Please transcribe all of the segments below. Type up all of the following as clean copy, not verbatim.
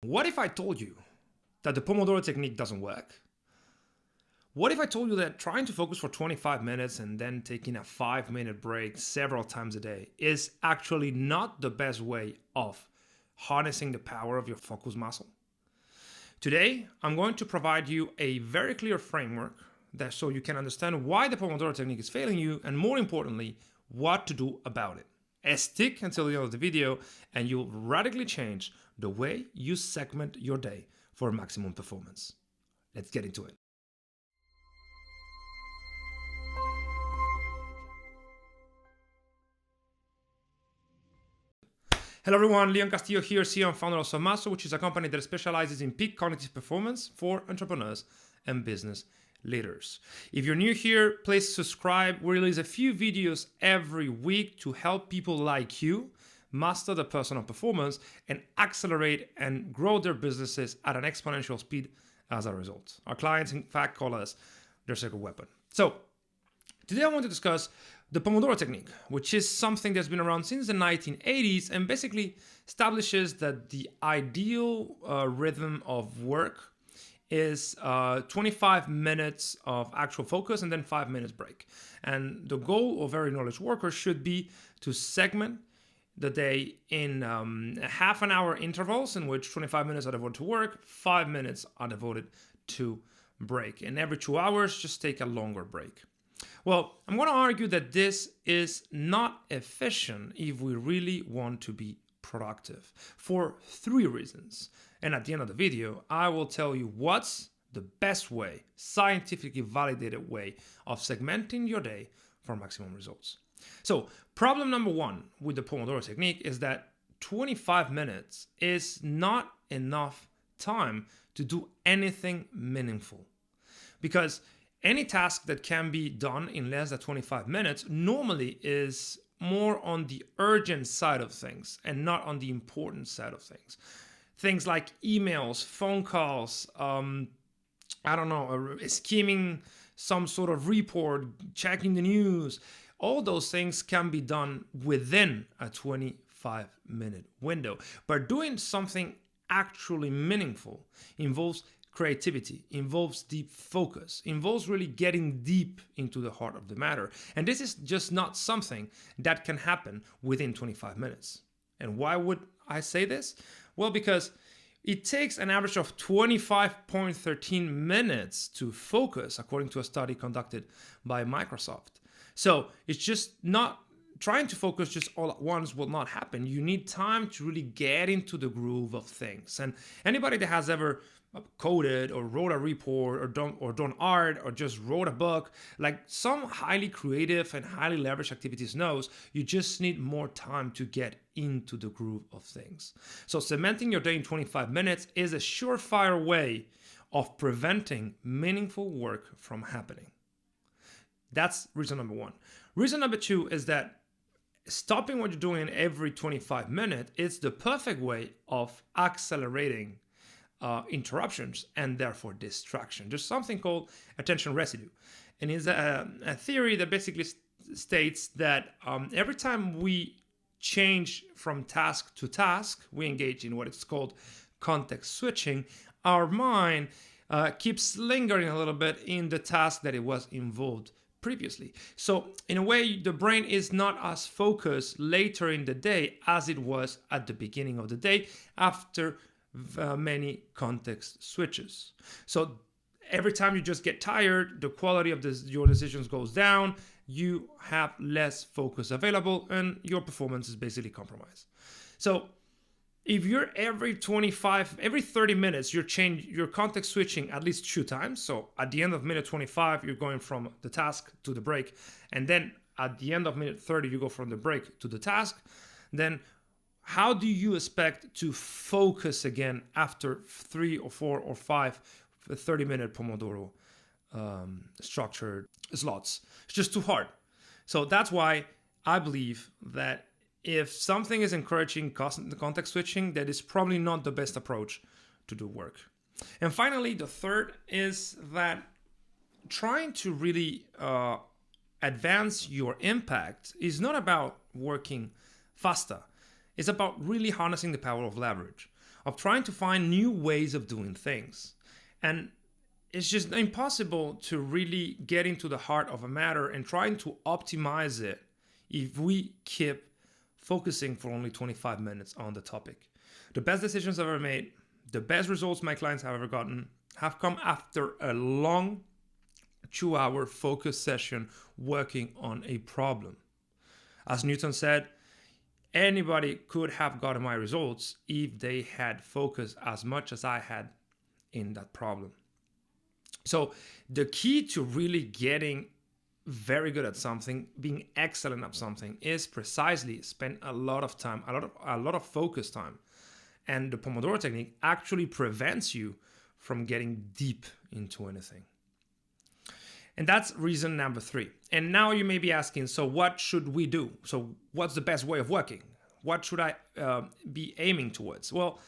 What if I told you that the Pomodoro Technique doesn't work? What if I told you that trying to focus for 25 minutes and then taking a 5-minute break several times a day is actually not the best way of harnessing the power of your focus muscle? Today, I'm going to provide you a very clear framework so you can understand why the Pomodoro Technique is failing you, and more importantly, what to do about it. Stick until the end of the video and you'll radically change the way you segment your day for maximum performance. Let's get into it. Hello everyone, Leon Castillo here, CEO and founder of Selfmastered, which is a company that specializes in peak cognitive performance for entrepreneurs and business leaders. If you're new here, please subscribe. We release a few videos every week to help people like you master the personal performance and accelerate and grow their businesses at an exponential speed as a result. Our clients, in fact, call us their secret weapon. So today I want to discuss the Pomodoro Technique, which is something that's been around since the 1980s and basically establishes that the ideal rhythm of work is 25 minutes of actual focus and then 5 minutes break. And the goal of every knowledge worker should be to segment the day in half an hour intervals in which 25 minutes are devoted to work, 5 minutes are devoted to break. And every 2 hours, just take a longer break. Well, I'm going to argue that this is not efficient if we really want to be productive for 3 reasons. And at the end of the video, I will tell you what's the best way, scientifically validated way of segmenting your day for maximum results. So problem number 1 with the Pomodoro Technique is that 25 minutes is not enough time to do anything meaningful, because any task that can be done in less than 25 minutes normally is more on the urgent side of things and not on the important side of things. Things like emails, phone calls, scheming some sort of report, checking the news. All those things can be done within a 25-minute window. But doing something actually meaningful involves creativity, involves deep focus, involves really getting deep into the heart of the matter. And this is just not something that can happen within 25 minutes. And why would I say this? Well, because it takes an average of 25.13 minutes to focus, according to a study conducted by Microsoft. So it's just not trying to focus just all at once will not happen. You need time to really get into the groove of things. And anybody that has ever coded or wrote a report or done art or just wrote a book, like some highly creative and highly leveraged activities, knows you just need more time to get into the groove of things. So cementing your day in 25 minutes is a surefire way of preventing meaningful work from happening. That's reason number 1. Reason number 2 is that stopping what you're doing every 25 minutes is the perfect way of accelerating interruptions and therefore distraction. There's something called attention residue, and it's a theory that basically states that every time we change from task to task, we engage in what is called context switching. Our mind keeps lingering a little bit in the task that it was involved previously. So in a way, the brain is not as focused later in the day as it was at the beginning of the day after many context switches. So every time you just get tired, the quality of your decisions goes down, you have less focus available, and your performance is basically compromised. So if you're every 30 minutes, you're context switching at least 2 times. So at the end of minute 25, you're going from the task to the break. And then at the end of minute 30, you go from the break to the task. Then how do you expect to focus again after 3 or 4 or 5 30-minute Pomodoro structured slots? It's just too hard. So that's why I believe that if something is encouraging context switching, that is probably not the best approach to do work. And finally, the third is that trying to really advance your impact is not about working faster. It's about really harnessing the power of leverage. of trying to find new ways of doing things. And it's just impossible to really get into the heart of a matter and trying to optimize it if we keep focusing for only 25 minutes on the topic. The best decisions I've ever made, the best results my clients have ever gotten, have come after a long 2-hour focus session working on a problem. As Newton said, anybody could have gotten my results if they had focused as much as I had in that problem. So the key to really getting very good at something, being excellent at something, is precisely spend a lot of time, a lot of focus time. And the Pomodoro Technique actually prevents you from getting deep into anything. And that's reason number 3. And now you may be asking, so what should we do? So what's the best way of working? What should I be aiming towards? Well,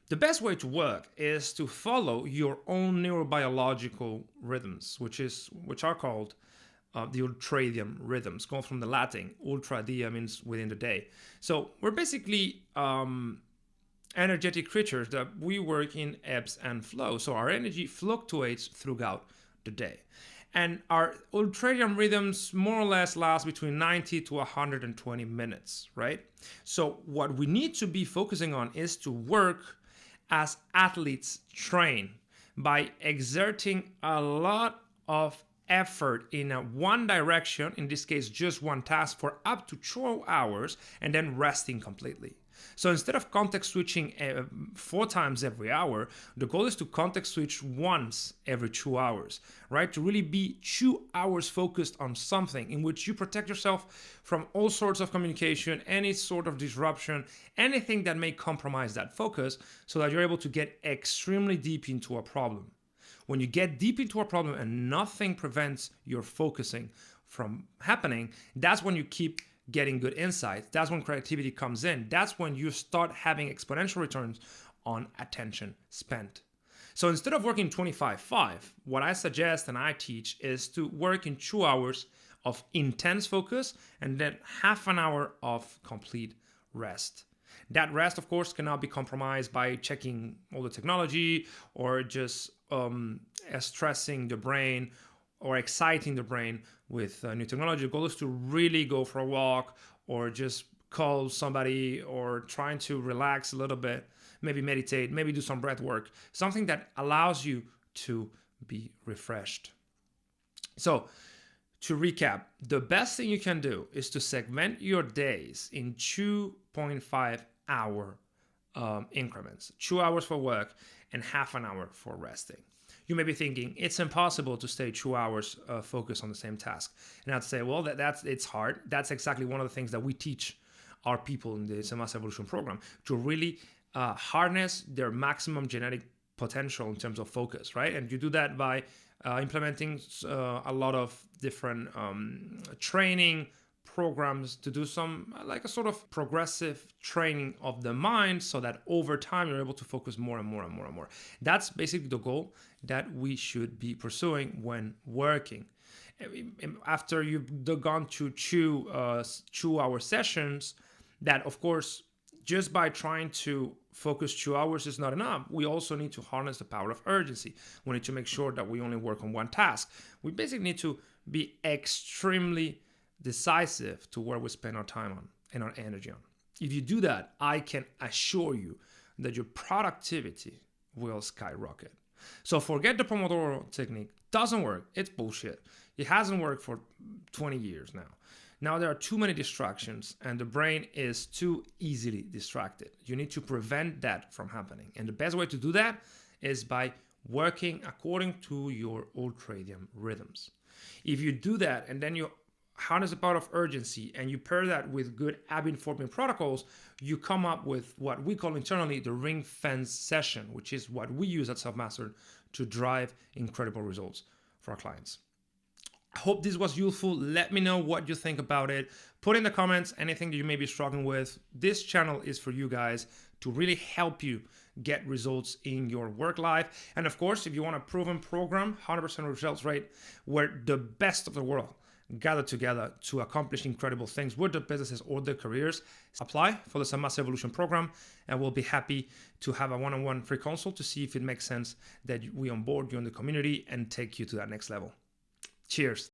the best way to work is to follow your own neurobiological rhythms, which are called the ultradian rhythms, going from the Latin. Ultradia means within the day. So we're basically energetic creatures that we work in ebbs and flows. So our energy fluctuates throughout the day. And our ultradian rhythms more or less last between 90 to 120 minutes, right? So what we need to be focusing on is to work as athletes train by exerting a lot of effort in one direction, in this case just one task, for up to 2 hours and then resting completely. So instead of context switching 4 times every hour, the goal is to context switch once every 2 hours, right? To really be 2 hours focused on something in which you protect yourself from all sorts of communication, any sort of disruption, anything that may compromise that focus, so that you're able to get extremely deep into a problem. When you get deep into a problem and nothing prevents your focusing from happening, that's when you keep getting good insights. That's when creativity comes in. That's when you start having exponential returns on attention spent. So instead of working 25/5, what I suggest and I teach is to work in 2 hours of intense focus and then half an hour of complete rest. That rest, of course, cannot be compromised by checking all the technology or just stressing the brain or exciting the brain with new technology. The goal is to really go for a walk or just call somebody or trying to relax a little bit, maybe meditate, maybe do some breath work, something that allows you to be refreshed. So to recap, the best thing you can do is to segment your days in 2.5 hour increments, 2 hours for work and half an hour for resting. You may be thinking it's impossible to stay 2 hours focused on the same task. And I'd say, well, it's hard. That's exactly one of the things that we teach our people in the Selfmastered Evolution program, to really harness their maximum genetic potential in terms of focus, right? And you do that by implementing a lot of different training programs to do some like a sort of progressive training of the mind, so that over time you're able to focus more and more and more and more. That's basically the goal that we should be pursuing when working. After you've gone to 2 hour sessions, that of course, just by trying to focus 2 hours is not enough. We also need to harness the power of urgency. We need to make sure that we only work on one task. We basically need to be extremely decisive to where we spend our time on and our energy on. If you do that, I can assure you that your productivity will skyrocket. So forget the Pomodoro technique. Doesn't work. It's bullshit. It hasn't worked for 20 years now. Now there are too many distractions and the brain is too easily distracted. You need to prevent that from happening. And the best way to do that is by working according to your ultradian rhythms. If you do that and then you harness the power of urgency and you pair that with good habit forming protocols, you come up with what we call internally the ring fence session, which is what we use at Selfmastered to drive incredible results for our clients. I hope this was useful. Let me know what you think about it. Put in the comments anything that you may be struggling with. This channel is for you guys to really help you get results in your work life. And of course, if you want a proven program, 100% results rate, where the best of the world gather together to accomplish incredible things with their businesses or their careers, apply for the Selfmastered Evolution program, and we'll be happy to have a one-on-one free consult to see if it makes sense that we onboard you in the community and take you to that next level. Cheers.